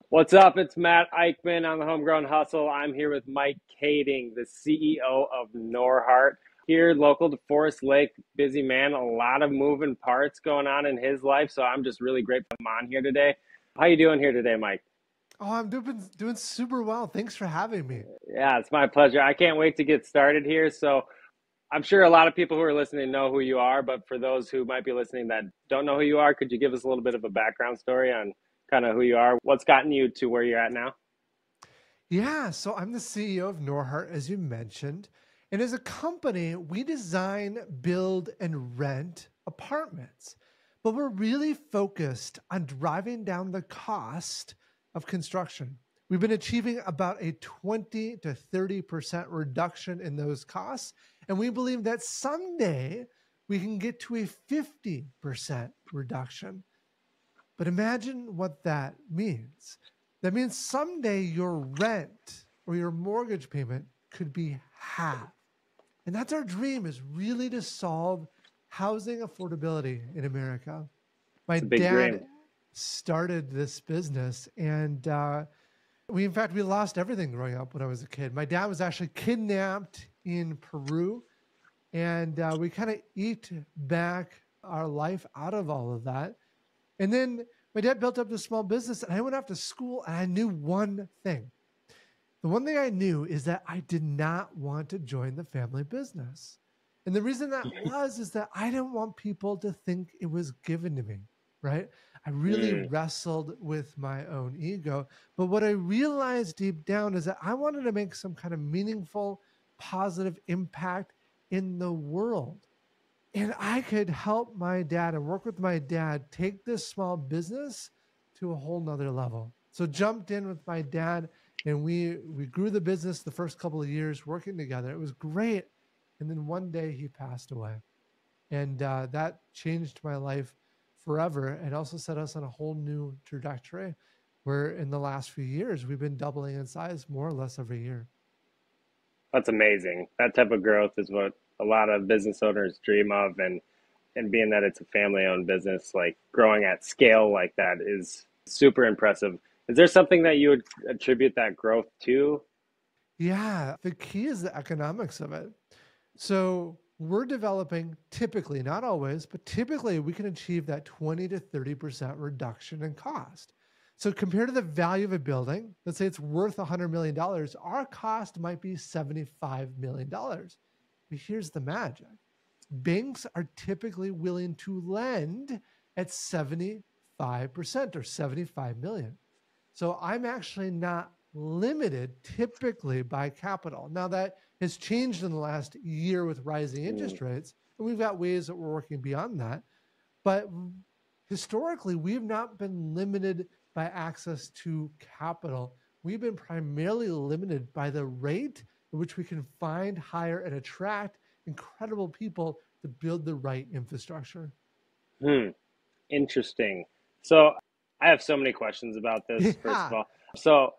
What's up? It's Matt Eichmann on the Homegrown Hustle. I'm here with Mike Kaeding, the CEO of Norhart. Here, local to Forest Lake, busy man, a lot of moving parts going on in his life. So I'm just really grateful I'm on here today. How you doing here today, Mike? Oh, I'm doing super well. Thanks for having me. Yeah, it's my pleasure. I can't wait to get started here. So I'm sure a lot of people who are listening know who you are, but for those who might be listening that don't know who you are, could you give us a little bit of a background story on kind of who you are? What's gotten you to where you're at now? Yeah, so I'm the CEO of Norhart, as you mentioned. And as a company, we design, build, and rent apartments. But we're really focused on driving down the cost of construction. We've been achieving about a 20 to 30% reduction in those costs. And we believe that someday we can get to a 50% reduction. But imagine what that means. That means someday your rent or your mortgage payment could be half. And that's our dream, is really to solve housing affordability in America. My It's a big dad dream. started this business, and in fact, we lost everything growing up when I was a kid. My dad was actually kidnapped in Peru, and we kind of eked back our life out of all of that. And then my dad built up this small business, and I went off to school, and I knew one thing. The one thing I knew is that I did not want to join the family business. And the reason that was is that I didn't want people to think it was given to me, right? I really Mm. wrestled with my own ego. But what I realized deep down is that I wanted to make some kind of meaningful, positive impact in the world. And I could help my dad and work with my dad take this small business to a whole nother level. So jumped in with my dad, and we grew the business the first couple of years working together. It was great. And then one day he passed away. And that changed my life forever and also set us on a whole new trajectory where in the last few years, we've been doubling in size more or less every year. That's amazing. That type of growth is what a lot of business owners dream of, and being that it's a family-owned business, like growing at scale like that is super impressive. Is there something that you would attribute that growth to? Yeah, the key is the economics of it. So we're developing typically, not always, but typically we can achieve that 20 to 30% reduction in cost. So compared to the value of a building, let's say it's worth $100 million, our cost might be $75 million. But here's the magic. Banks are typically willing to lend at 75% or 75 million. So I'm actually not limited typically by capital. Now that has changed in the last year with rising Mm. interest rates, and we've got ways that we're working beyond that. But historically, we've not been limited by access to capital. We've been primarily limited by the rate at which we can find, hire, and attract incredible people to build the right infrastructure. Hmm. Interesting. So I have so many questions about this, first of Yeah. all. So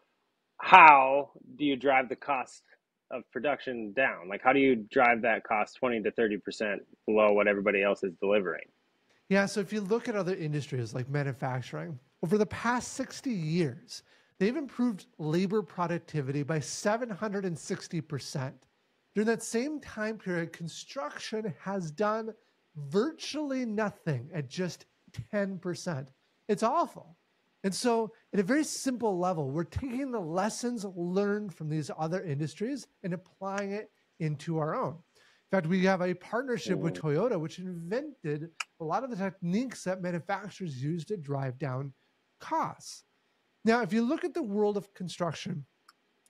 how do you drive the cost of production down? Like, how do you drive that cost 20 to 30% below what everybody else is delivering? Yeah. So if you look at other industries like manufacturing, over the past 60 years, they've improved labor productivity by 760%. During that same time period, construction has done virtually nothing at just 10%. It's awful. And so, at a very simple level, we're taking the lessons learned from these other industries and applying it into our own. In fact, we have a partnership with Mm. Toyota, which invented a lot of the techniques that manufacturers use to drive down costs. Now, if you look at the world of construction,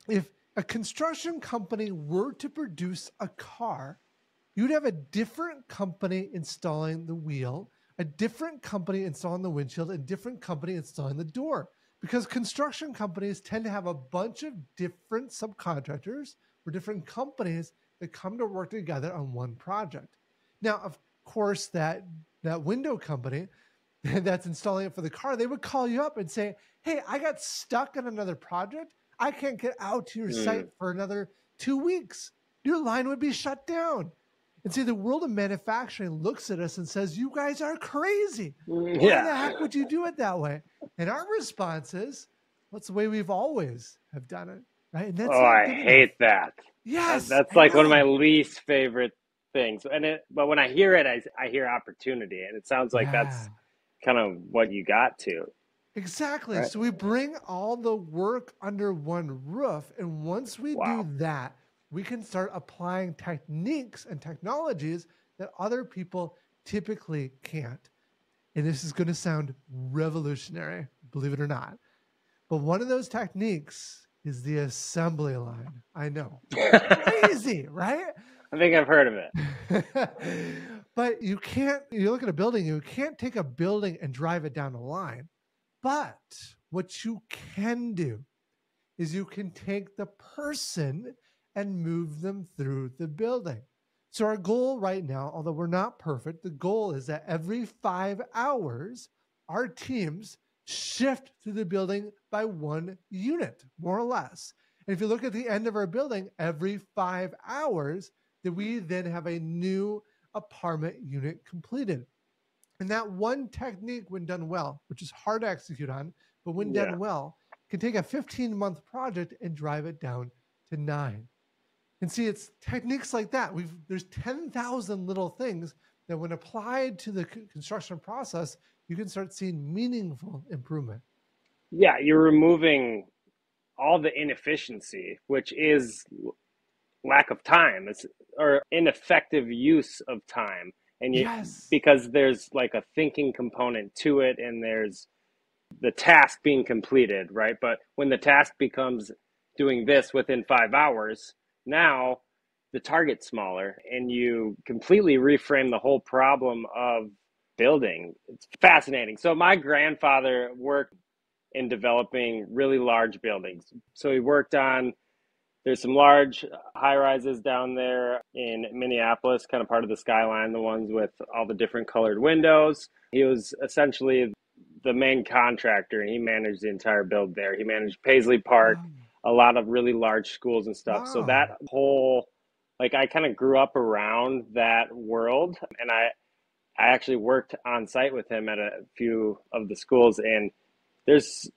if a construction company were to produce a car, you'd have a different company installing the wheel, a different company installing the windshield, and a different company installing the door. Because construction companies tend to have a bunch of different subcontractors or different companies that come to work together on one project. Now, of course, that window company that's installing it for the car, they would call you up and say, "Hey, I got stuck on another project. I can't get out to your site Mm. for another 2 weeks." Your line would be shut down. And see, the world of manufacturing looks at us and says, "You guys are crazy. Mm. Why Yeah. the heck would you do it that way?" And our response is, That's the way we've always have done it, right? And that's Oh, not I good enough. hate that. Yes, That's I like one of my know. least favorite things. But when I hear it, I hear opportunity, and it sounds like Yeah, that's kind of what you got to, exactly. right? So we bring all the work under one roof. And once we do Wow. that, we can start applying techniques and technologies that other people typically can't. And this is going to sound revolutionary, believe it or not. But one of those techniques is the assembly line. I know. I Crazy, right? think I've heard of it. But you look at a building, you can't take a building and drive it down a line. But what you can do is you can take the person and move them through the building. So our goal right now, although we're not perfect, the goal is that every 5 hours, our teams shift through the building by 1 unit, more or less. And if you look at the end of our building, every 5 hours, that we then have a new apartment unit completed. And that one technique, when done well, which is hard to execute on, but when Yeah. done well, can take a 15-month project and drive it down to 9. And see, it's techniques like that. There's 10,000 little things that when applied to the construction process, you can start seeing meaningful improvement. Yeah, you're removing all the inefficiency, which is lack of time, or ineffective use of time. And Yes. because there's like a thinking component to it, and there's the task being completed, right? But when the task becomes doing this within 5 hours, now the target's smaller, and you completely reframe the whole problem of building. It's fascinating. So my grandfather worked in developing really large buildings. So he worked on, there's some large high rises down there in Minneapolis, kind of part of the skyline, the ones with all the different colored windows. He was essentially the main contractor, and he managed the entire build there. He managed Paisley Park, Wow. a lot of really large schools and stuff. So that Wow. whole, like, I kind of grew up around that world, and I actually worked on site with him at a few of the schools, and there's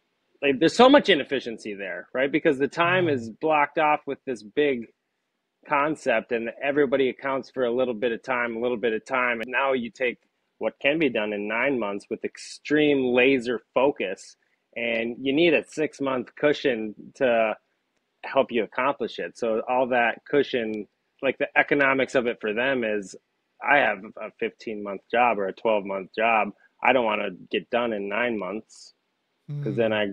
there's so much inefficiency there, right? Because the time Wow. is blocked off with this big concept, and everybody accounts for a little bit of time, a little bit of time. And now you take what can be done in 9 months with extreme laser focus, and you need a 6 month cushion to help you accomplish it. So all that cushion, like the economics of it for them is, I have a 15-month job or a 12-month job. I don't want to get done in 9 months, because then Hmm. I,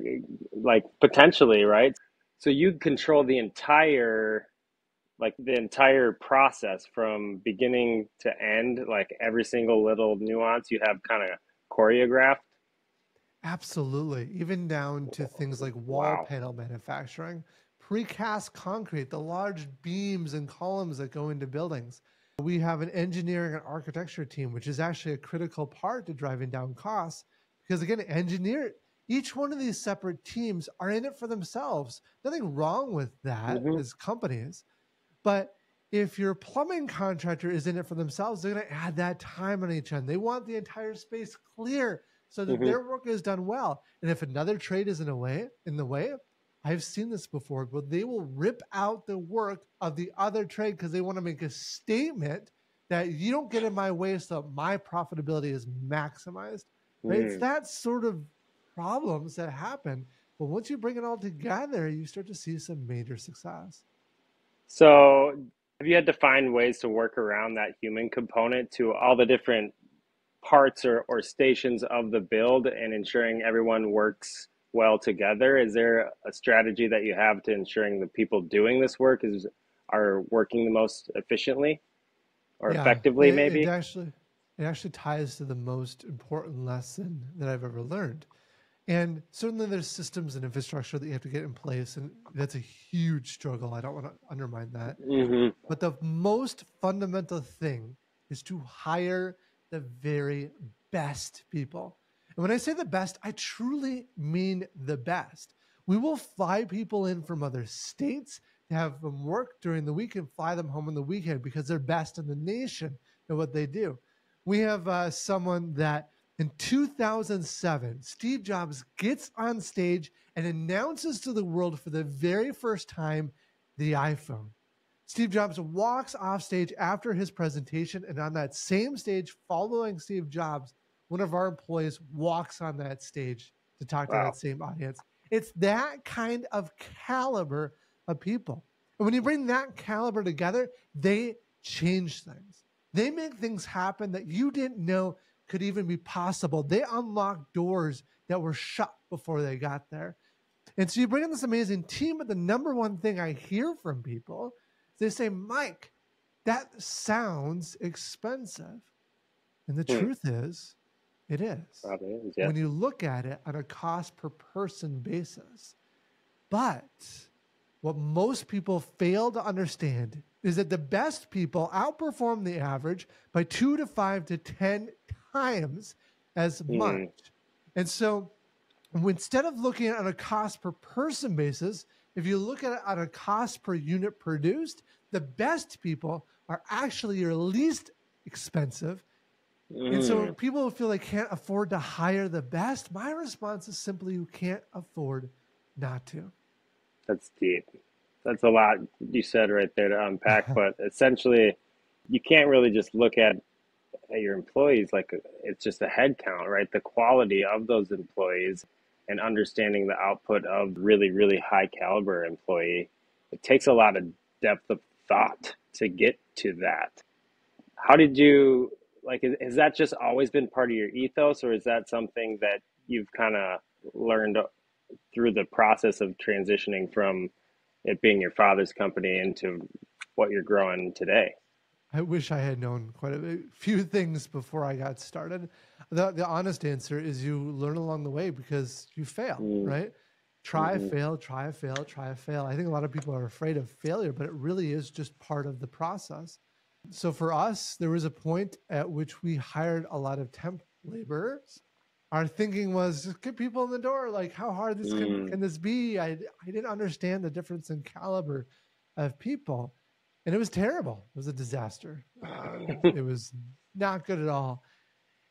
like, potentially, right? So you control the entire process from beginning to end, like every single little nuance you have kind of choreographed. Absolutely. Even down to things like wall Wow. panel manufacturing, precast concrete, the large beams and columns that go into buildings. We have an engineering and architecture team, which is actually a critical part to driving down costs because, again, each one of these separate teams are in it for themselves. Nothing wrong with that Mm-hmm. as companies. But if your plumbing contractor is in it for themselves, they're going to add that time on each end. They want the entire space clear so that Mm-hmm. their work is done well. And if another trade is in the way, I've seen this before, but they will rip out the work of the other trade because they want to make a statement that you don't get in my way so my profitability is maximized. Right? It's Mm. that sort of problems that happen. But once you bring it all together, you start to see some major success. So have you had to find ways to work around that human component to all the different parts or stations of the build, and ensuring everyone works well together? Is there a strategy that you have to ensuring the people doing this work are working the most efficiently or Yeah, effectively, it maybe? actually it actually ties to the most important lesson that I've ever learned. And certainly there's systems and infrastructure that you have to get in place, and that's a huge struggle. I don't want to undermine that. Mm-hmm. But the most fundamental thing is to hire the very best people. And when I say the best, I truly mean the best. We will fly people in from other states to have them work during the week and fly them home on the weekend because they're best in the nation at what they do. We have someone that in 2007, Steve Jobs gets on stage and announces to the world for the very first time the iPhone. Steve Jobs walks off stage after his presentation, and on that same stage, following Steve Jobs, one of our employees walks on that stage to talk to Wow. that same audience. It's that kind of caliber of people. And when you bring that caliber together, they change things. They make things happen that you didn't know could even be possible. They unlock doors that were shut before they got there. And so you bring in this amazing team, but the number one thing I hear from people is they say, Mike, that sounds expensive. And the Hmm. truth is, it is. Probably is, yeah. When you look at it on a cost per person basis. But what most people fail to understand is that the best people outperform the average by 2 to 5 to 10 times as much. And so instead of looking at it on a cost per person basis, if you look at it on a cost per unit produced, the best people are actually your least expensive. And so people feel they can't afford to hire the best. My response is simply you can't afford not to. That's deep. That's a lot you said right there to unpack, but essentially, you can't really just look at your employees like it's just a head count, right? The quality of those employees and understanding the output of really, really high caliber employee, it takes a lot of depth of thought to get to that. How did you like? Has that just always been part of your ethos, or is that something that you've kind of learned through the process of transitioning from it being your father's company into what you're growing today? I wish I had known quite a few things before I got started. The honest answer is you learn along the way because you fail, right? Try, Mm-hmm. fail, try, fail, try, fail. I think a lot of people are afraid of failure, but it really is just part of the process. So for us, there was a point at which we hired a lot of temp laborers. Our thinking was just get people in the door. Like, how hard this can this be? I didn't understand the difference in caliber of people, and it was terrible. It was a disaster. It was not good at all.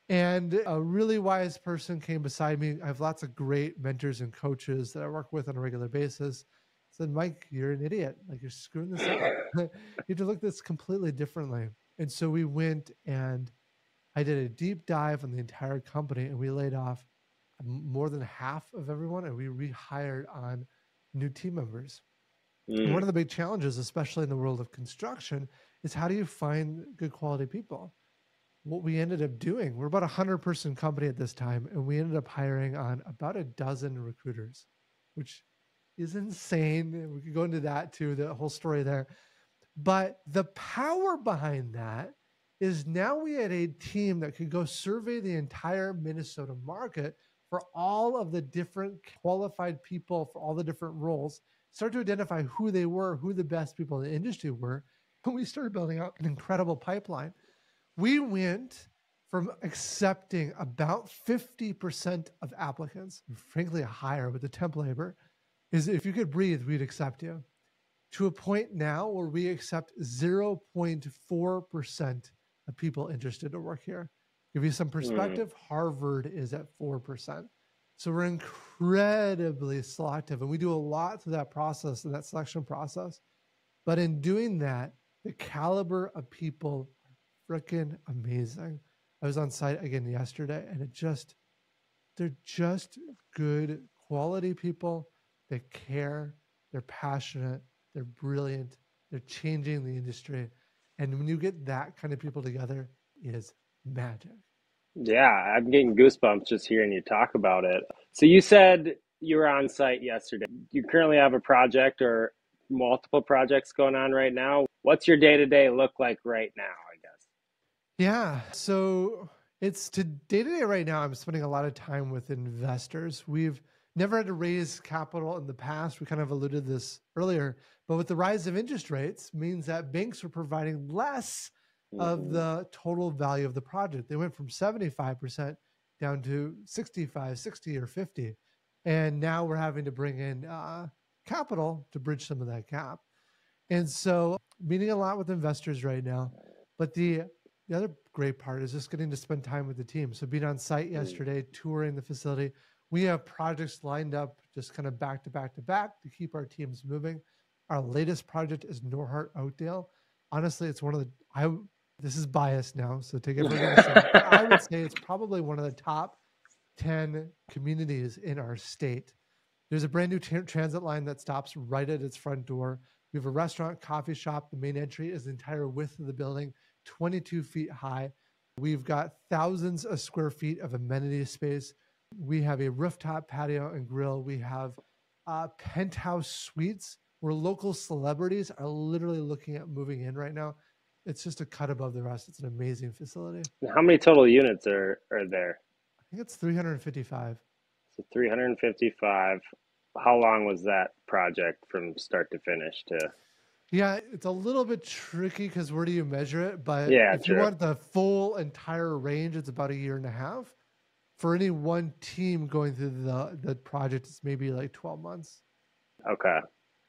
And a really wise person came beside me. I have lots of great mentors and coaches that I work with on a regular basis. Said, Mike, you're an idiot. Like you're screwing this up. You have to look at this completely differently. And so we went and I did a deep dive on the entire company and we laid off more than half of everyone and we rehired on new team members. And one of the big challenges, especially in the world of construction, is how do you find good quality people? What we ended up doing, we're about a 100-person company at this time, and we ended up hiring on about a dozen recruiters, which is insane. We could go into that too, the whole story there. But the power behind that is now we had a team that could go survey the entire Minnesota market for all of the different qualified people for all the different roles, start to identify who they were, who the best people in the industry were. And we started building out an incredible pipeline. We went from accepting about 50% of applicants, frankly, higher with the temp labor, is if you could breathe, we'd accept you, to a point now where we accept 0.4% of people interested to work here. Give you some perspective, Harvard is at 4%. So we're incredibly selective, and we do a lot through that process and that selection process. But in doing that, the caliber of people are freaking amazing. I was on site again yesterday, and they're just good quality people. They care, they're passionate, they're brilliant, they're changing the industry. And when you get that kind of people together, it is magic. Yeah, I'm getting goosebumps just hearing you talk about it. So you said you were on site yesterday. You currently have a project or multiple projects going on right now. What's your day-to-day look like right now, I guess? Yeah. So it's to day to day right now. I'm spending a lot of time with investors. We've never had to raise capital in the past. We kind of alluded to this earlier, but with the rise of interest rates means that banks are providing less of the total value of the project. They went from 75% down to 65, 60, or 50. And now we're having to bring in capital to bridge some of that gap. And so meeting a lot with investors right now. But the other great part is just getting to spend time with the team. So being on site yesterday, touring the facility, We have projects lined up just kind of back to back to back to keep our teams moving. Our latest project is Norhart Oakdale. Honestly, it's one of the this is biased now, so take everything I'm saying, but I would say it's probably one of the top 10 communities in our state. There's a brand new transit line that stops right at its front door. We have a restaurant, coffee shop. The main entry is the entire width of the building, 22 feet high. We've got thousands of square feet of amenity space. We have a rooftop patio and grill. We have penthouse suites where local celebrities are literally looking at moving in right now. It's just a cut above the rest. It's an amazing facility. How many total units are there? I think it's 355. So 355. How long was that project from start to finish to? Yeah, it's a little bit tricky because where do you measure it? But Yeah, if you true. want the full entire range, it's about a year and a half. For any one team going through the project, it's maybe like 12 months. Okay.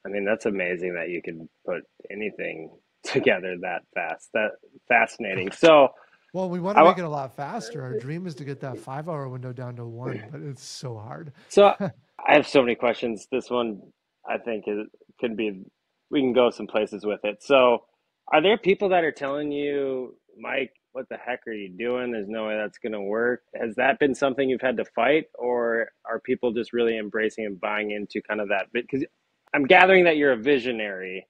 I mean, that's amazing that you can put anything together that fast. That fascinating. So, Well, we want to I make wa- it a lot faster. Our dream is to get that 5 hour window down to one, but it's so hard. so I have so many questions. This one, I think, could be. We can go some places with it. So, are there people that are telling you, Mike, what the heck are you doing? There's no way that's going to work. Has that been something you've had to fight, or are people just really embracing and buying into kind of that bit? Because I'm gathering that you're a visionary,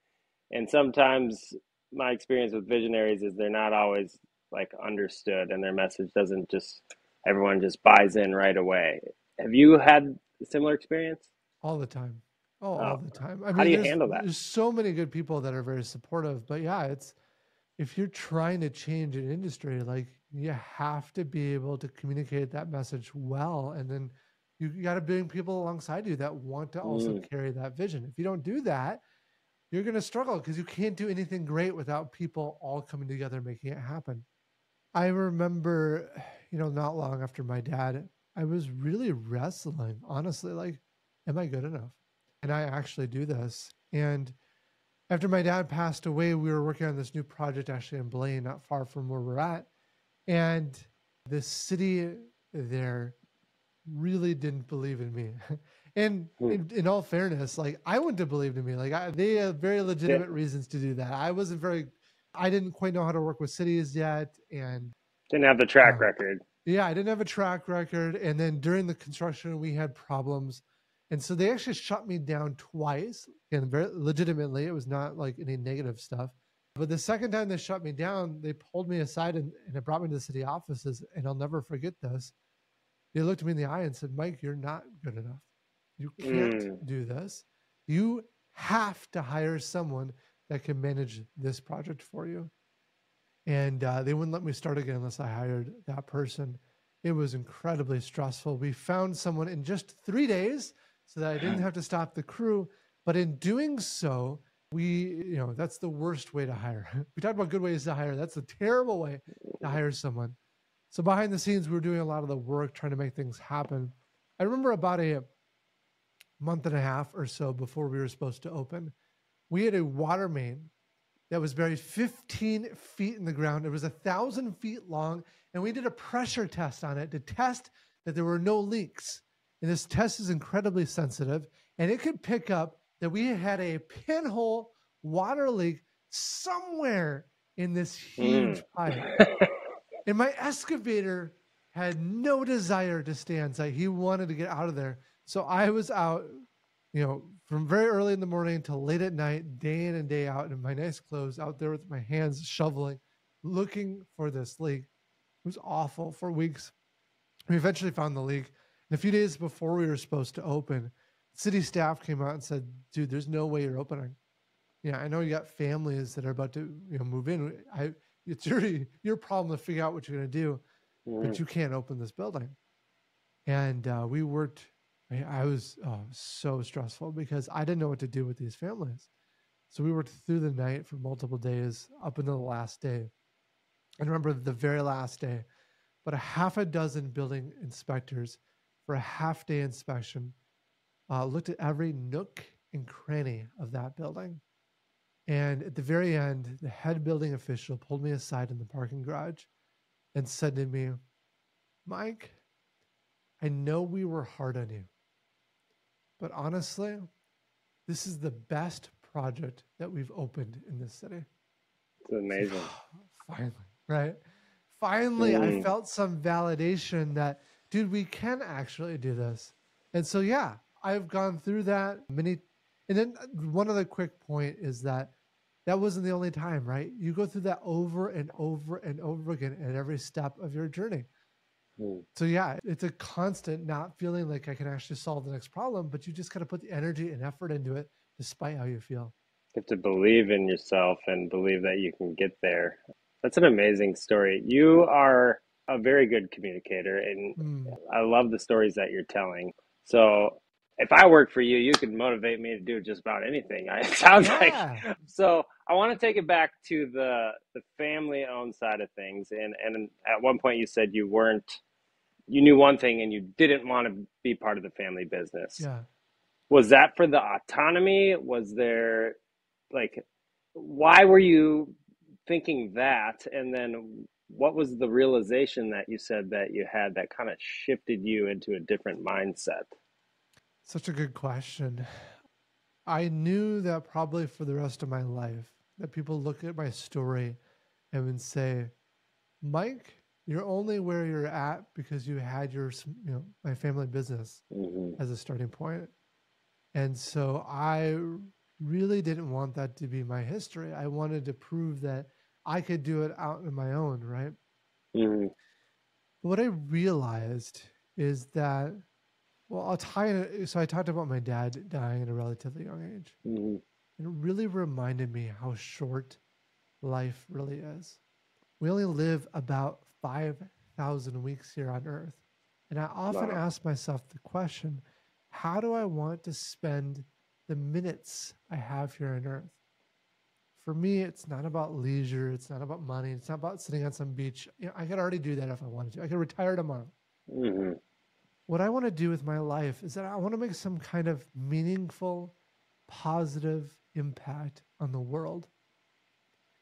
and sometimes my experience with visionaries is they're not always like understood, and their message doesn't just everyone just buys in right away. Have you had a similar experience? All the time. Oh, all Oh, the time. I how do mean, you there's handle that? there's so many good people that are very supportive, but yeah, it's if you're trying to change an industry, like you have to be able to communicate that message well. And then you got to bring people alongside you that want to also Mm, carry that vision. If you don't do that, you're going to struggle because you can't do anything great without people all coming together and making it happen. I remember, not long after my dad, I was really wrestling, honestly, like, am I good enough? And I actually do this. And after my dad passed away, we were working on this new project actually in Blaine, not far from where we're at. And the city there really didn't believe in me. And mm. in all fairness, like I wouldn't have believed in me. Like they have very Di- legitimate reasons to do that. I didn't quite know how to work with cities yet. And Didn't have the track uh, record. yeah, I didn't have a track record. And then during the construction, we had problems. And so they actually shut me down twice. And very legitimately, it was not like any negative stuff. But the second time they shut me down, they pulled me aside and it brought me to the city offices. And I'll never forget this. They looked me in the eye and said, Mike, you're not good enough. You can't Mm, do this. You have to hire someone that can manage this project for you. And they wouldn't let me start again unless I hired that person. It was incredibly stressful. We found someone in just 3 days so that I didn't have to stop the crew. But in doing so, that's the worst way to hire. We talked about good ways to hire. That's a terrible way to hire someone. So behind the scenes, we were doing a lot of the work trying to make things happen. I remember about a month and a half or so before we were supposed to open, we had a water main that was buried 15 feet in the ground. It was 1,000 feet long, and we did a pressure test on it to test that there were no leaks. And this test is incredibly sensitive, and it could pick up that we had a pinhole water leak somewhere in this mm. huge pipe. And my excavator had no desire to stay on site. He wanted to get out of there. So I was out, from very early in the morning till late at night, day in and day out, in my nice clothes, out there with my hands shoveling, looking for this leak. It was awful for weeks. We eventually found the leak. And a few days before we were supposed to open, city staff came out and said, dude, there's no way you're opening. Yeah, I know you got families that are about to move in. It's your problem to figure out what you're going to do, but Mm. you can't open this building. And we worked. I was so stressful because I didn't know what to do with these families. So we worked through the night for multiple days up until the last day. And remember the very last day, but a half a dozen building inspectors for a half day inspection looked at every nook and cranny of that building. And at the very end, the head building official pulled me aside in the parking garage and said to me, Mike, I know we were hard on you, but honestly, this is the best project that we've opened in this city. It's It's like, amazing. finally, right? Finally, I Mm, felt some validation that, dude, we can actually do this. And so, yeah, I've gone through that many. And then one other quick point is that that wasn't the only time, right? You go through that over and over and over again at every step of your journey. mm. So, yeah, it's a constant not feeling like I can actually solve the next problem, but you just got to put the energy and effort into it despite how you feel. You have to believe in yourself and believe that you can get there. That's an amazing story. You are a very good communicator, and Mm, I love the stories that you're telling. So, if I work for you, you could motivate me to do just about anything. It sounds like. yeah. So, I want to take it back to the family owned side of things. And at one point, you said you knew one thing and you didn't want to be part of the family business. Yeah. Was that for the autonomy? Was there like, why were you thinking that? And then what was the realization that you said that you had that kind of shifted you into a different mindset? Such a good question. I knew that probably for the rest of my life, that people look at my story and would say, Mike, you're only where you're at because you had my family business Mm-hmm. as a starting point. And so I really didn't want that to be my history. I wanted to prove that I could do it out on my own, right? Mm-hmm. But what I realized is that, well, I'll tie it. So I talked about my dad dying at a relatively young age. Mm-hmm. It really reminded me how short life really is. We only live about 5,000 weeks here on Earth. And I often Wow. ask myself the question, how do I want to spend the minutes I have here on Earth? For me, it's not about leisure. It's not about money. It's not about sitting on some beach. I could already do that if I wanted to. I could retire tomorrow. Mm-hmm. What I want to do with my life is that I want to make some kind of meaningful, positive impact on the world.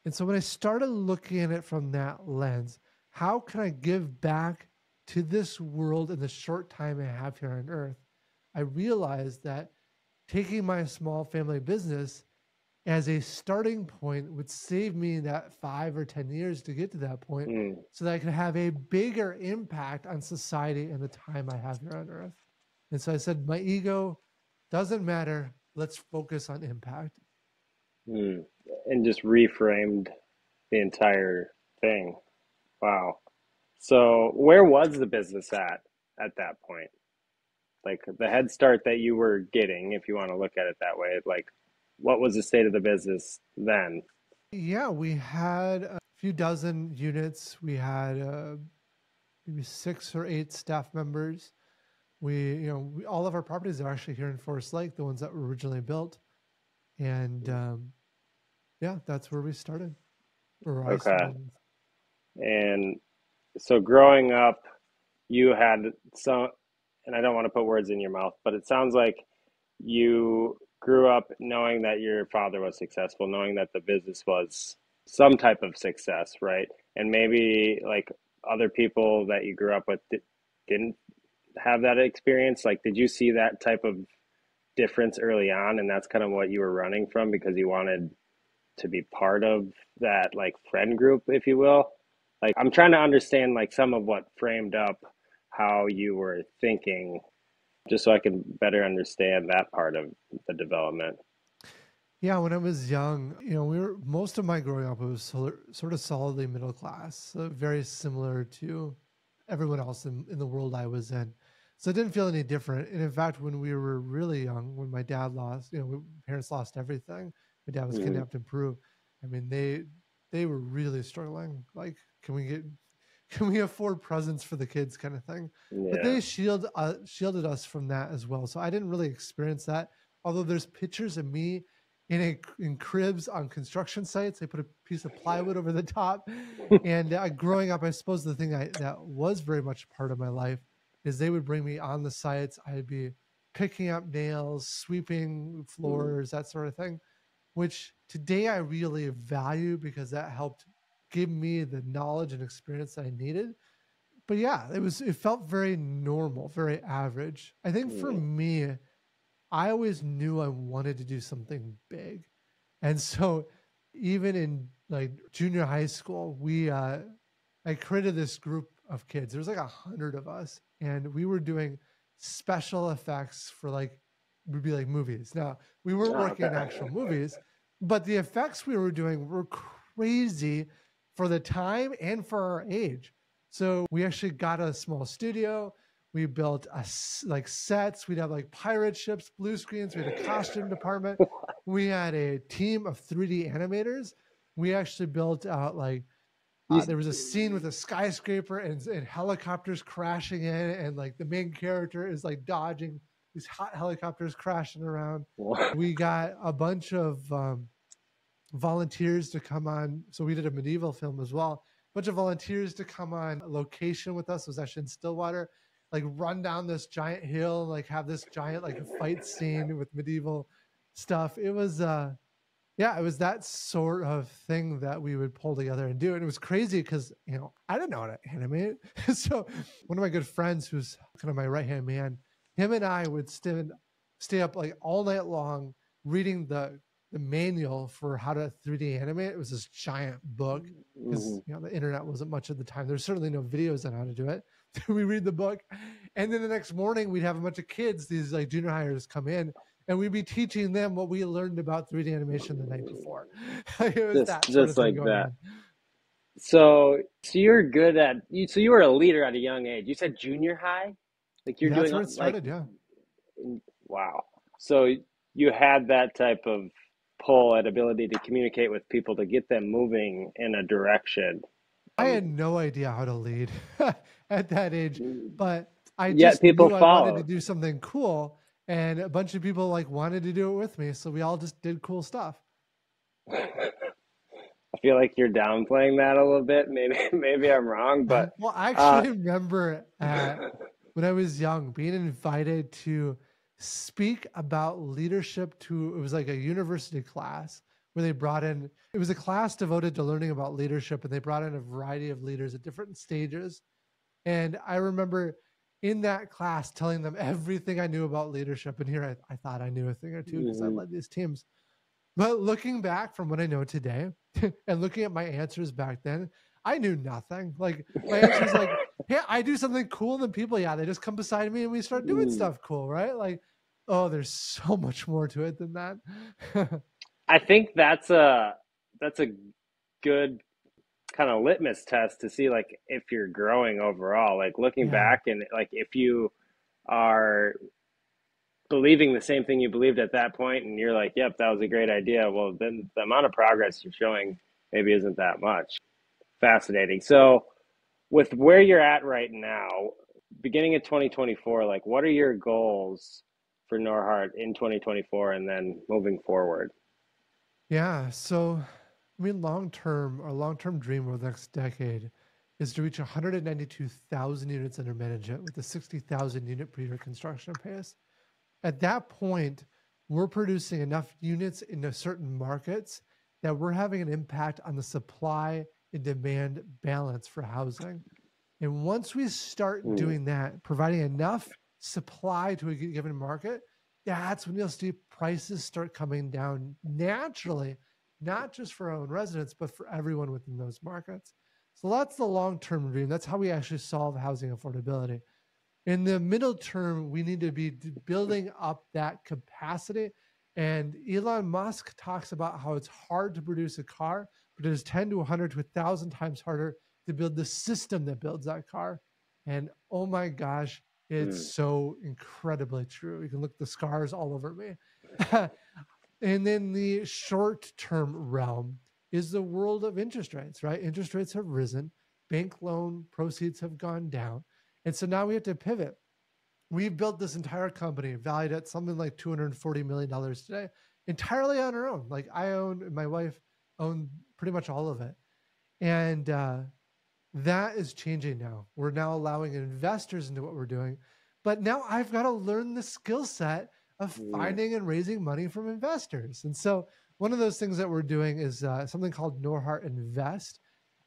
And so when I started looking at it from that lens, how can I give back to this world in the short time I have here on earth? I realized that taking my small family business as a starting point would save me that 5 or 10 years to get to that point Mm. so that I could have a bigger impact on society in the time I have here on earth. And so I said, my ego doesn't matter. Let's focus on impact. Mm. And just reframed the entire thing. Wow. So where was the business at that point? Like the head start that you were getting, if you want to look at it that way, like what was the state of the business then? Yeah, we had a few dozen units. We had maybe 6 or 8 staff members. All of our properties are actually here in Forest Lake, the ones that were originally built. And yeah, that's where we started, or I Okay. started. And so growing up, you had some, and I don't want to put words in your mouth, but it sounds like you grew up knowing that your father was successful, knowing that the business was some type of success, right? And maybe like other people that you grew up with didn't have that experience. Like, did you see that type of difference early on? And that's kind of what you were running from because you wanted to be part of that like friend group, if you will. Like, I'm trying to understand like some of what framed up how you were thinking, just so I can better understand that part of the development. Yeah, when I was young, we were most of my growing up, it was sort of solidly middle class, so very similar to everyone else in the world I was in. So it didn't feel any different. And in fact, when we were really young, when my dad lost, parents lost everything. My dad was Hmm. kidnapped in Peru. I mean, they were really struggling. Like, can we afford presents for the kids, kind of thing? But Yeah. they shielded us from that as well. So I didn't really experience that. Although there's pictures of me in cribs on construction sites. They put a piece of plywood over the top. And growing up, I suppose the thing that was very much part of my life is they would bring me on the sites. I'd be picking up nails, sweeping Mm. floors, that sort of thing, which today I really value because that helped give me the knowledge and experience that I needed. But yeah, it felt very normal, very average. I think for Mm. me, I always knew I wanted to do something big. And so even in like junior high school, I created this group of kids. There was like 100 of us, and we were doing special effects for like would be like movies. Now, we weren't Oh, working okay. in actual movies, but the effects we were doing were crazy for the time and for our age. So we actually got a small studio. We built like sets. We'd have like pirate ships, blue screens. We had a costume department. We had a team of 3D animators. We actually built out like You, there was a scene with a skyscraper and helicopters crashing in, and like the main character is like dodging these hot helicopters crashing around. We got a bunch of volunteers to come on. So we did a medieval film as well. A bunch of volunteers to come on location with us. It was actually in Stillwater, like run down this giant hill, like have this giant like fight scene with medieval stuff. It was yeah, it was that sort of thing that we would pull together and do. And it was crazy because, I didn't know how to animate. So one of my good friends, who's kind of my right-hand man, him and I would stay up like all night long reading the manual for how to 3D animate. It was this giant book because, mhm. the internet wasn't much at the time. There's certainly no videos on how to do it. We read the book. And then the next morning we'd have a bunch of kids, these like junior hires come in, and we'd be teaching them what we learned about 3D animation the night before. It was that sort of Just thing like going that. on. So you're good at you. So you were a leader at a young age. You said junior high, like you're That's doing where it like started. Yeah. wow. So you had that type of pull and ability to communicate with people to get them moving in a direction. I Um, had no idea how to lead at that age, but I Yet just people knew I wanted to followed. do something cool. And a bunch of people like wanted to do it with me. So we all just did cool stuff. I feel like you're downplaying that a little bit. Maybe maybe I'm wrong, but Well, I uh, actually remember when I was young being invited to speak about leadership to, it was like a university class where they brought in, it was a class devoted to learning about leadership, and they brought in a variety of leaders at different stages. And I remember in that class telling them everything I knew about leadership. And here I thought I knew a thing or two because I mhm. led these teams. But looking back from what I know today and looking at my answers back then, I knew nothing. Like my answer is like, hey, I do something cool, and then people, yeah, they just come beside me and we start doing Mm. stuff cool, right? Like, oh, there's so much more to it than that. I think that's a good kind of litmus test to see like if you're growing overall. Like looking Yeah. back and like if you are believing the same thing you believed at that point and you're like, yep, that was a great idea. Well, then the amount of progress you're showing maybe isn't that much. Fascinating. So, with where you're at right now, beginning of 2024, like what are your goals for Norhart in 2024 and then moving forward? Yeah. So, I mean, our long term dream over the next decade is to reach 192,000 units under management with a 60,000 unit per year construction pace. At that point, we're producing enough units into certain markets that we're having an impact on the supply and demand balance for housing. And once we start Mm, doing that, providing enough supply to a given market, that's when you'll see prices start coming down naturally, not just for our own residents, but for everyone within those markets. So that's the long term dream. That's how we actually solve housing affordability. In the middle term, we need to be building up that capacity. And Elon Musk talks about how it's hard to produce a car, but it is 10 to 100 to 1,000 times harder to build the system that builds that car. And oh my gosh, it's mm, so incredibly true. You can look at the scars all over me. And then the short term realm is the world of interest rates, right? Interest rates have risen, bank loan proceeds have gone down. And so now we have to pivot. We've built this entire company valued at something like $240 million today, entirely on our own. Like I own, and my wife own pretty much all of it. And that is changing now. We're now allowing investors into what we're doing. But now I've got to learn the skill set of mm, finding and raising money from investors. And so one of those things that we're doing is something called Norhart Invest.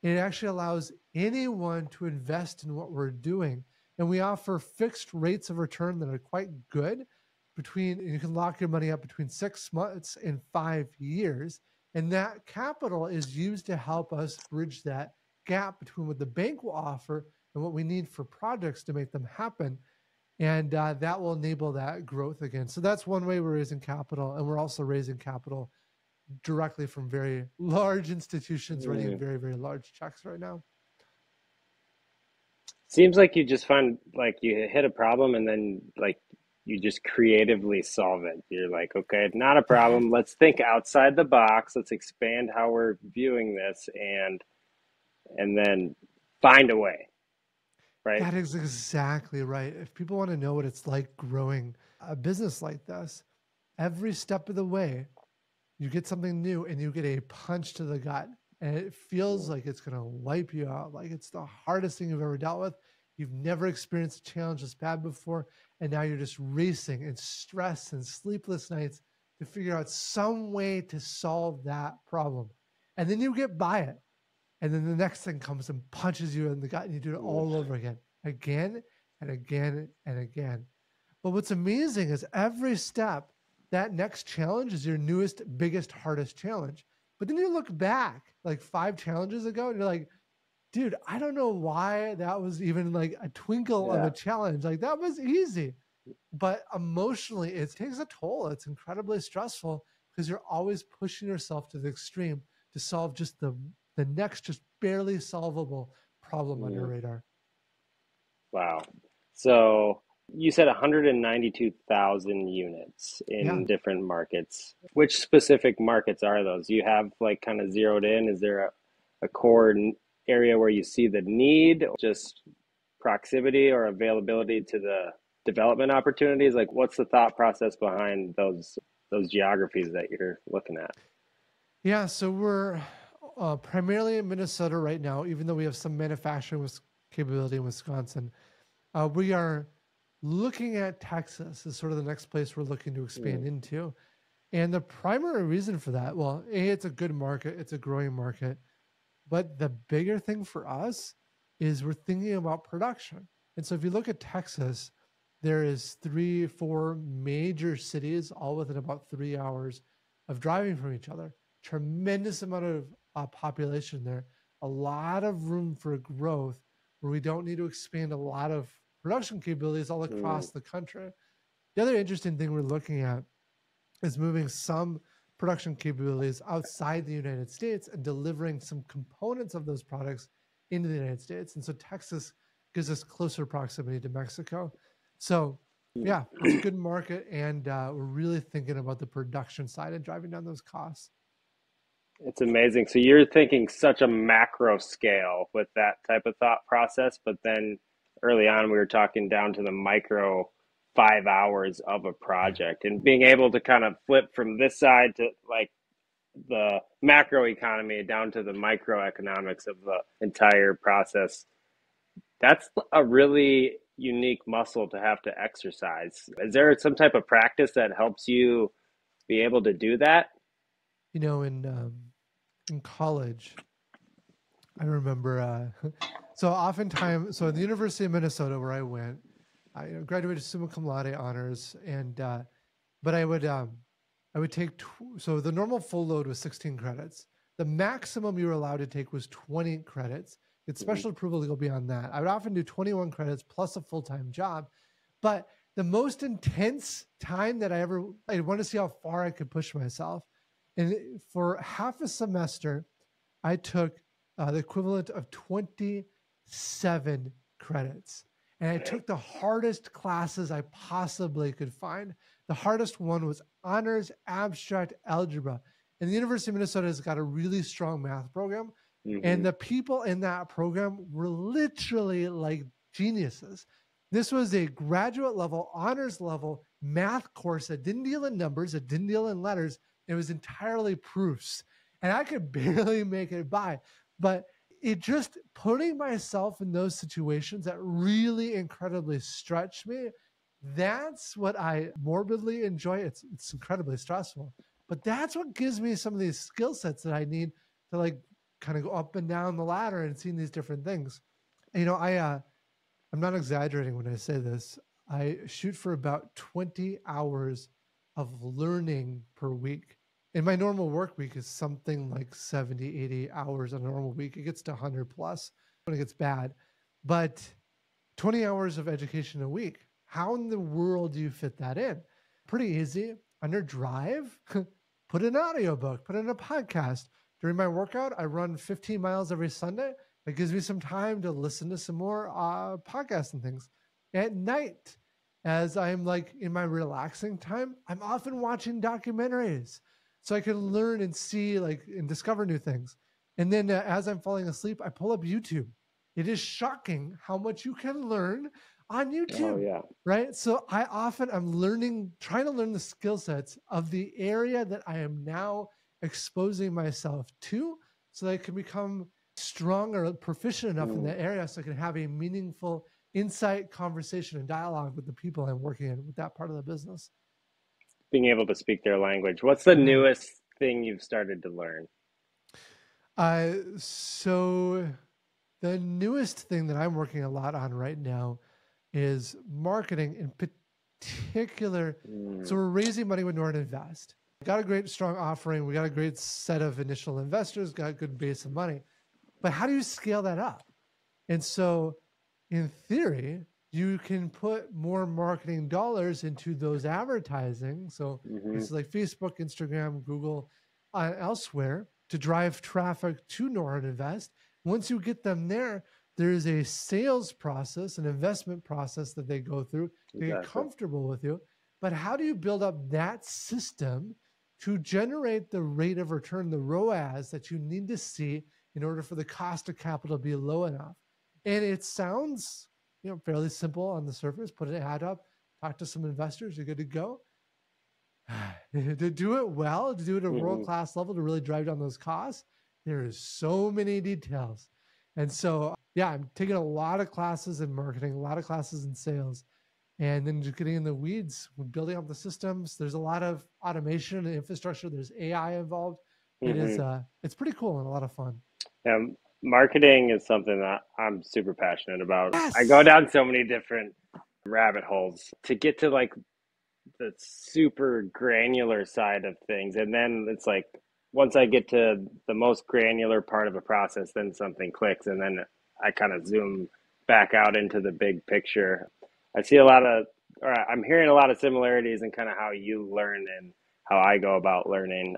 It actually allows anyone to invest in what we're doing. And we offer fixed rates of return that are quite good. You can lock your money up between 6 months and 5 years. And that capital is used to help us bridge that gap between what the bank will offer and what we need for projects to make them happen. And that will enable that growth again. So that's one way we're raising capital. And we're also raising capital directly from very large institutions writing Mm. very, very large checks right now. Seems like you just find like you hit a problem and then like you just creatively solve it. You're like, okay, not a That problem. Let's think outside the box. Let's expand how we're viewing this and then find a way, right? that is exactly right. If people want to know what it's like growing a business like this, every step of the way, you get something new and you get a punch to the gut. And it feels Mm. like it's going to wipe you out. Like it's the hardest thing you've ever dealt with. You've never experienced a challenge this bad before. And now you're just racing and stress and sleepless nights to figure out some way to solve that problem. And then you get by it. And then the next thing comes and punches you in the gut and you do it Mm. all over again and again and again. But what's amazing is every step, that next challenge is your newest, biggest, hardest challenge. But then you look back like 5 challenges ago and you're like, dude, I don't know why that was even like a twinkle of a Yeah. challenge. Like that was easy. But emotionally, it takes a toll. It's incredibly stressful because you're always pushing yourself to the extreme to solve just the next, just barely solvable problem on your Mm. radar. Wow. So you said 192,000 units Yeah. in different markets. Which specific markets are those? You have like kind of zeroed in. Is there a core area where you see the need, or just proximity or availability to the development opportunities? Like what's the thought process behind those geographies that you're looking at? Yeah. So we're primarily in Minnesota right now, even though we have some manufacturing capability in Wisconsin. We are looking at Texas as sort of the next place we're looking to expand Mm. into. And the primary reason for that, well, A, it's a good market, it's a growing market. But the bigger thing for us is we're thinking about production. And so if you look at Texas, there is 3, 4 major cities, all within about 3 hours of driving from each other. Tremendous amount of population there, a lot of room for growth where we don't need to expand a lot of production capabilities all Mm. across the country. The other interesting thing we're looking at is moving some production capabilities outside the United States and delivering some components of those products into the United States. And so Texas gives us closer proximity to Mexico. So, yeah, it's a good market. And we're really thinking about the production side and driving down those costs. It's amazing. So you're thinking such a macro scale with that type of thought process, but then early on we were talking down to the micro 5 hours of a project and being able to kind of flip from this side to like the macro economy down to the microeconomics of the entire process. That's a really unique muscle to have to exercise. Is there some type of practice that helps you be able to do that? You know, in college, I remember, so oftentimes, so at the University of Minnesota where I went, I graduated summa cum laude honors, and but I would take so the normal full load was 16 credits. The maximum you were allowed to take was 20 credits. It's Mm. special approval to go beyond that. I would often do 21 credits plus a full time job, but the most intense time that I want to see how far I could push myself, and for half a semester, I took the equivalent of 27 credits. And I took the hardest classes I possibly could find. The hardest one was honors abstract algebra. And the University of Minnesota has got a really strong math program. And Hmm. the people in that program were literally like geniuses. This was a graduate level, honors level math course that didn't deal in numbers, it didn't deal in letters. It was entirely proofs. And I could barely make it by. But it just putting myself in those situations that really incredibly stretch me, that's what I morbidly enjoy. It's incredibly stressful, but that's what gives me some of these skill sets that I need to like kind of go up and down the ladder and seeing these different things. You know, I'm not exaggerating when I say this. I shoot for about 20 hours of learning per week. In my normal work week is something like 70, 80 hours on a normal week. It gets to 100 plus when it gets bad. But 20 hours of education a week. How in the world do you fit that in? Pretty easy. Under Drive, put an audiobook, put in a podcast. During my workout, I run 15 miles every Sunday. It gives me some time to listen to some more podcasts and things. At night, as I'm like in my relaxing time, I'm often watching documentaries so I can learn and see like and discover new things. And then as I'm falling asleep, I pull up YouTube. It is shocking how much you can learn on Oh YouTube, yeah. right? So I'm learning, trying to learn the skill sets of the area that I am now exposing myself to so that I can become strong or proficient enough in Mm. that area so I can have a meaningful insight, conversation, and dialogue with the people I'm working in with that part of the business. Being able to speak their language. What's the Mhm. newest thing you've started to learn? So the newest thing that I'm working a lot on right now is marketing in particular. So Mm. we're raising money with Norhart Invest. Got a great strong offering. We got a great set of initial investors, got a good base of money. But how do you scale that up? And so in theory, you can put more marketing dollars into those advertising. So Hmm. places like Facebook, Instagram, Google, elsewhere to drive traffic to Norhart Invest. Once you get them there, there is a sales process, an investment process that they go through to get Exactly. comfortable with you. But how do you build up that system to generate the rate of return, the ROAS that you need to see in order for the cost of capital to be low enough? And it sounds, fairly simple on the surface. Put an ad up, talk to some investors, you're good to go. To do it well, to do it at a Hmm. world-class level, to really drive down those costs, there is so many details. And so, yeah, I'm taking a lot of classes in marketing, a lot of classes in sales, and then just getting in the weeds, building up the systems. There's a lot of automation and infrastructure. There's AI involved. Hmm. It's pretty cool and a lot of fun. And marketing is something that I'm super passionate about. I go Yes. down so many different rabbit holes to get to like the super granular side of things. And then it's like once I get to the most granular part of a process, then something clicks and then I kind of zoom back out into the big picture. I see a lot of, or I'm hearing a lot of similarities in kind of how you learn and how I go about learning.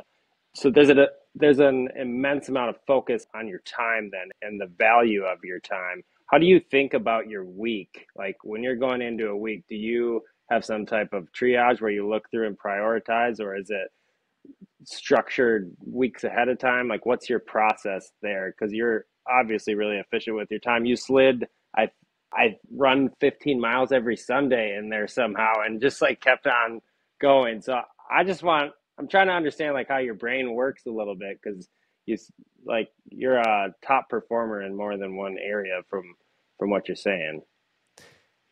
So there's an immense amount of focus on your time then and the value of your time. How do you think about your week? Like when you're going into a week, do you have some type of triage where you look through and prioritize, or is it structured weeks ahead of time? Like what's your process there? Because you're obviously really efficient with your time. You slid, I run 15 miles every Sunday in there somehow and just like kept on going. So I'm trying to understand like how your brain works a little bit because you you're a top performer in more than one area from what you're saying.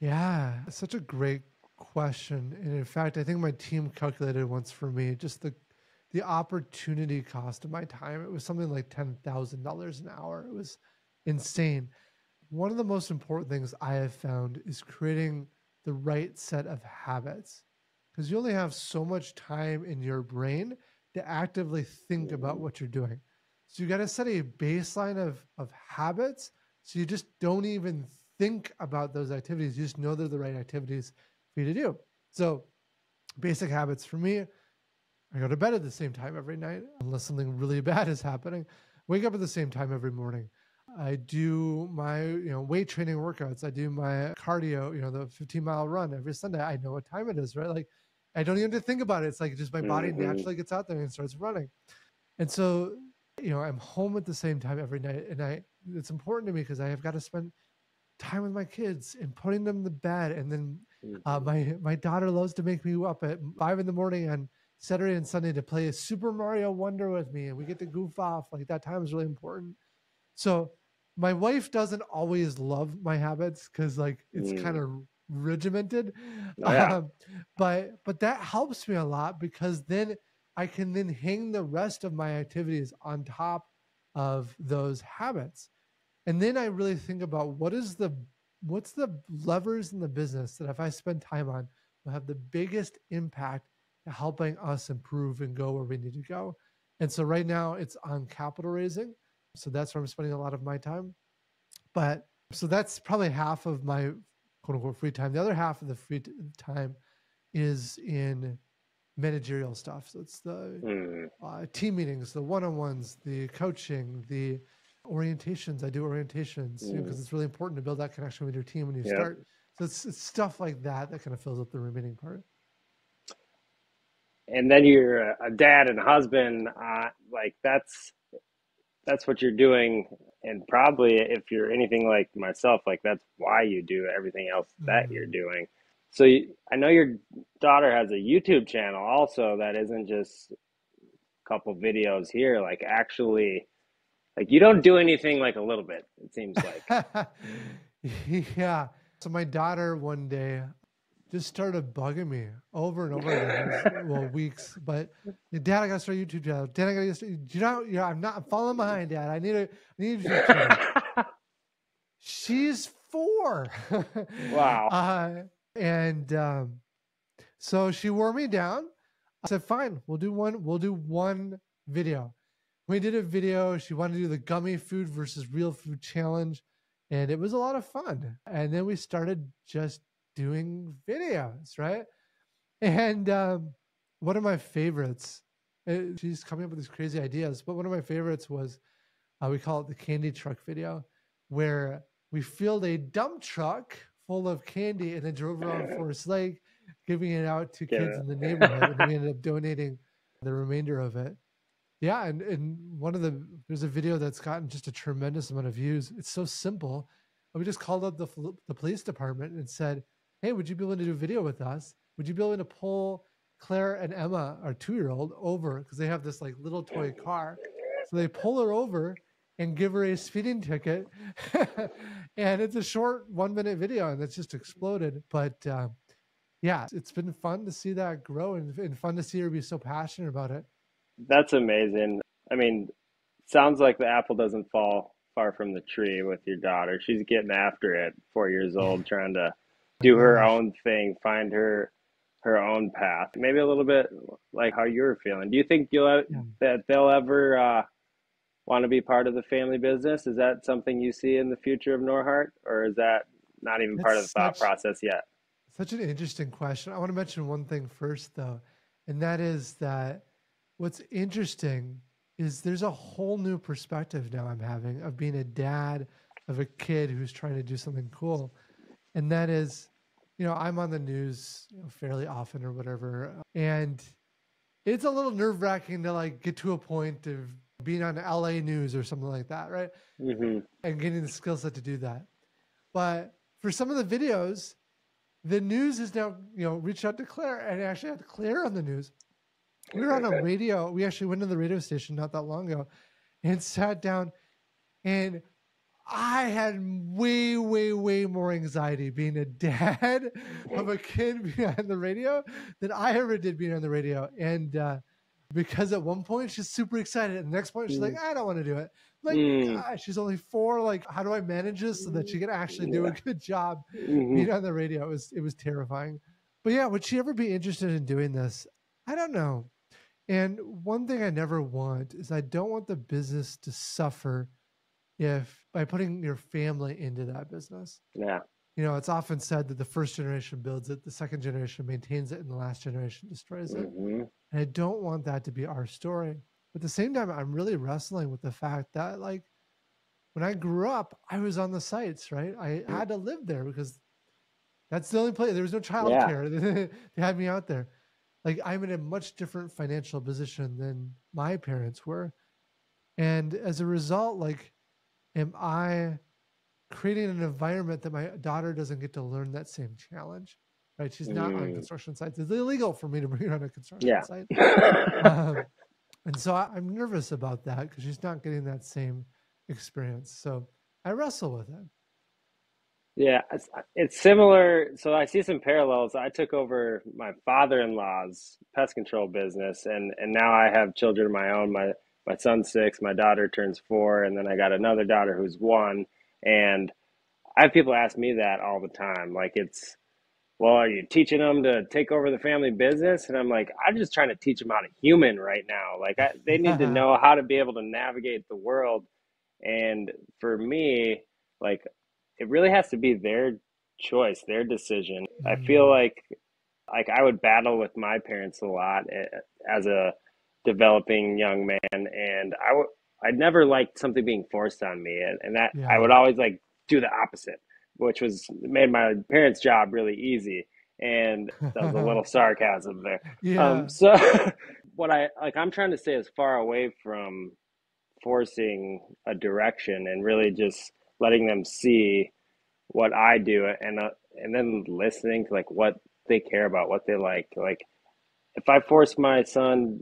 Yeah, such a great question. And in fact, I think my team calculated once for me just the opportunity cost of my time. It was something like $10,000 an hour. It was insane. One of the most important things I have found is creating the right set of habits because you only have so much time in your brain to actively think about Mm-hmm. what you're doing. So you got to set a baseline of habits so you just don't even think about those activities. You just know they're the right activities for you to do. So basic habits for me, I go to bed at the same time every night unless something really bad is happening. Wake up at the same time every morning. I do my weight training workouts. I do my cardio, the 15-mile run every Sunday. I know what time it is, right? Like I don't even have to think about it. It's like just my body Mm-hmm. naturally gets out there and starts running. And so, I'm home at the same time every night. And it's important to me because I have got to spend time with my kids and putting them to bed. And then Mm-hmm. my daughter loves to make me up at 5 in the morning on Saturday and Sunday to play a Super Mario Wonder with me, and we get to goof off. Like that time is really important. So my wife doesn't always love my habits because like it's kind Mm. of regimented, Oh yeah. um, but that helps me a lot because then I can then hang the rest of my activities on top of those habits. And then I really think about what's the levers in the business that if I spend time on will have the biggest impact to helping us improve and go where we need to go. And so right now it's on capital raising. So that's where I'm spending a lot of my time. But so that's probably half of my quote unquote free time. The other half of the time is in managerial stuff. So it's the Mm, team meetings, the one-on-ones, the coaching, the orientations. I do orientations because mm, it's really important to build that connection with your team when you yep. start. So it's stuff like that that kind of fills up the remaining part. And then you're a dad and a husband. Like that's what you're doing, and probably if you're anything like myself, like that's why you do everything else that you're Mm. doing. So I know your daughter has a YouTube channel also that isn't just a couple videos here. Like actually, like you don't do anything like a little bit. It seems like. Yeah. So my daughter one day just started bugging me over and over again. It was, well, weeks, but Dad, I gotta start a YouTube channel. Dad, I gotta start, I'm falling behind, Dad. I need a YouTube channel. She's 4. Wow. uh, and so she wore me down. I said, fine, we'll do one video. We did a video. She wanted to do the gummy food versus real food challenge. And it was a lot of fun. And then we started just doing videos, right? And one of my favorites, she's coming up with these crazy ideas, but one of my favorites was we call it the candy truck video, where we filled a dump truck full of candy and then drove around Forest Lake, giving it out to Get kids in the neighborhood. And then we ended up donating the remainder of it. Yeah, and there's a video that's gotten just a tremendous amount of views. It's so simple. We just called up the police department and said, "Hey, would you be willing to do a video with us? Would you be willing to pull Claire and Emma, our 2-year-old, over because they have this like little toy car?" So they pull her over and give her a speeding ticket, and it's a short 1-minute video, and it's just exploded. But yeah, it's been fun to see that grow and fun to see her be so passionate about it. That's amazing. I mean, sounds like the apple doesn't fall far from the tree with your daughter. She's getting after it, 4 years old, trying to My do her gosh. own thing, find her own path. Maybe a little bit like how you're feeling. Do you think Yeah. that they'll ever want to be part of the family business? Is that something you see in the future of Norhart, or is that not even That's part of the thought process yet? such an interesting question. I want to mention one thing first though, and that is that what's interesting is there's a whole new perspective now I'm having of being a dad of a kid who's trying to do something cool. And that is, I'm on the news, fairly often or whatever, and it's a little nerve-wracking to like get to a point of being on LA news or something like that, right? Hmm. And getting the skill set to do that. But for some of the videos, the news is now, reached out to Claire and actually had Claire on the news. We were on a radio. We actually went to the radio station not that long ago and sat down, and I had way, way, way more anxiety being a dad of a kid being on the radio than I ever did being on the radio. And because at one point she's super excited, and the next point she's like, I don't want to do it. Like, Mm. gosh, she's only 4. Like, how do I manage this so that she can actually do a Yeah. good job Hmm. being on the radio? It was terrifying. But yeah, would she ever be interested in doing this? I don't know. And one thing I never want is I don't want the business to suffer if by putting your family into that business. Yeah. It's often said that the first generation builds it, the second generation maintains it, and the last generation destroys it. Hmm. And I don't want that to be our story. But at the same time, I'm really wrestling with the fact that, like, when I grew up, I was on the sites, right? I had to live there because that's the only place. There was no Yeah. childcare. They had me out there. Like, I'm in a much different financial position than my parents were. And as a result, like, am I creating an environment that my daughter doesn't get to learn that same challenge? Right? She's not on Mm. construction sites. It's illegal for me to bring her on a construction Yeah. site. Um, and so I'm nervous about that because she's not getting that same experience. So I wrestle with it. Yeah, it's similar. So I see some parallels. I took over my father-in-law's pest control business, and now I have children of my own. My My son's 6, my daughter turns 4, and then I got another daughter who's 1. And I have people ask me that all the time. Like, it's, well, are you teaching them to take over the family business? And I'm like, I'm just trying to teach them how to human right now. Like, they need to know how to be able to navigate the world. And for me, like, it really has to be their choice, their decision. I feel Mm, like I would battle with my parents a lot as a developing young man, and I'd never liked something being forced on me, and that I yeah. would always like do the opposite, which was made my parents' job really easy. And that was a little sarcasm there. Yeah. So what I'm trying to stay as far away from forcing a direction and really just letting them see what I do, and then listening to like what they care about, what they like. Like if I force my son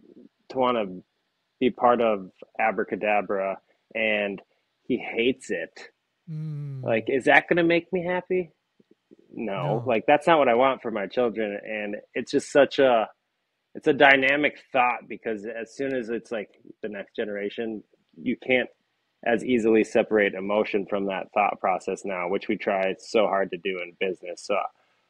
to want to be part of Abracadabra and he hates it, like Mm, is that going to make me happy? No. no. Like that's not what I want for my children, and it's just such a it's a dynamic thought because as soon as it's like the next generation, you can't as easily separate emotion from that thought process now, which we try so hard to do in business. So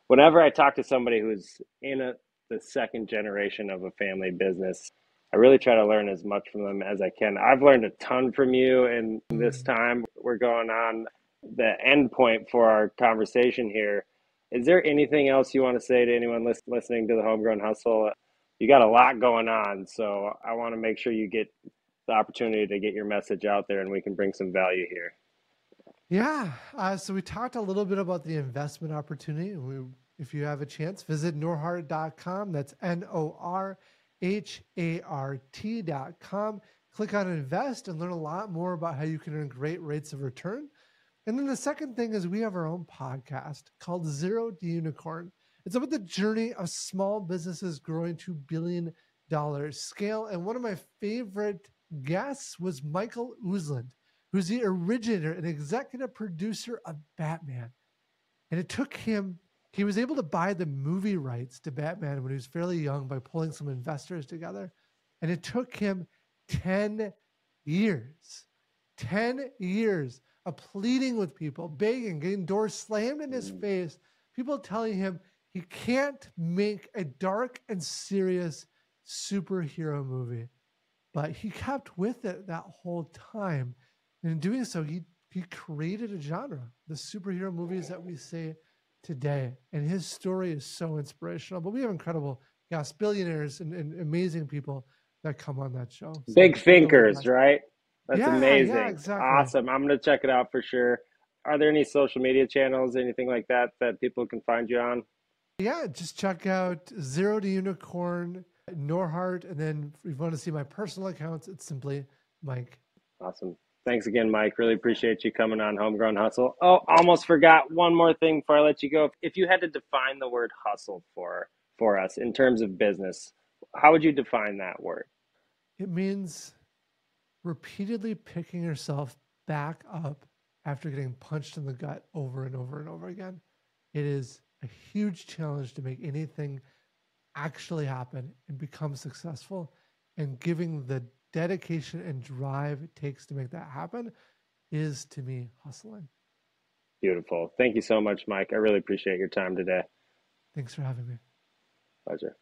whenever I talk to somebody who's in the second generation of a family business, I really try to learn as much from them as I can. I've learned a ton from you in this Mm. time. We're going on the end point for our conversation here. Is there anything else you want to say to anyone listening to the Homegrown Hustle? You got a lot going on, so I want to make sure you get the opportunity to get your message out there and we can bring some value here. Yeah. So we talked a little bit about the investment opportunity. If you have a chance, visit norhart.com. That's NORHART.com. Click on invest and learn a lot more about how you can earn great rates of return. And then the second thing is we have our own podcast called Zero to Unicorn. It's about the journey of small businesses growing to $1 billion scale. And one of my favorite guests was Michael Usland, who's the originator and executive producer of Batman. And it took him, he was able to buy the movie rights to Batman when he was fairly young by pulling some investors together. And it took him 10 years, 10 years of pleading with people, begging, getting doors slammed in his face, people telling him he can't make a dark and serious superhero movie. But he kept with it that whole time. And in doing so, he created a genre, the superhero movies that we see today. And his story is so inspirational. But we have incredible guests, billionaires, and amazing people that come on that show. So Big definitely go thinkers, invest. right? That's Yeah, amazing. exactly. Awesome. I'm going to check it out for sure. Are there any social media channels, anything like that, that people can find you on? Yeah, just check out Zero to Unicorn, Norhart, and then if you want to see my personal accounts, it's simply Mike. Awesome. Thanks again, Mike. Really appreciate you coming on Homegrown Hustle. Oh, almost forgot one more thing before I let you go. If you had to define the word hustle for us in terms of business, how would you define that word? It means repeatedly picking yourself back up after getting punched in the gut over and over and over again. It is a huge challenge to make anything actually happen and become successful. And giving the dedication and drive it takes to make that happen is to me hustling. Beautiful. Thank you so much, Mike. I really appreciate your time today. Thanks for having me. Pleasure.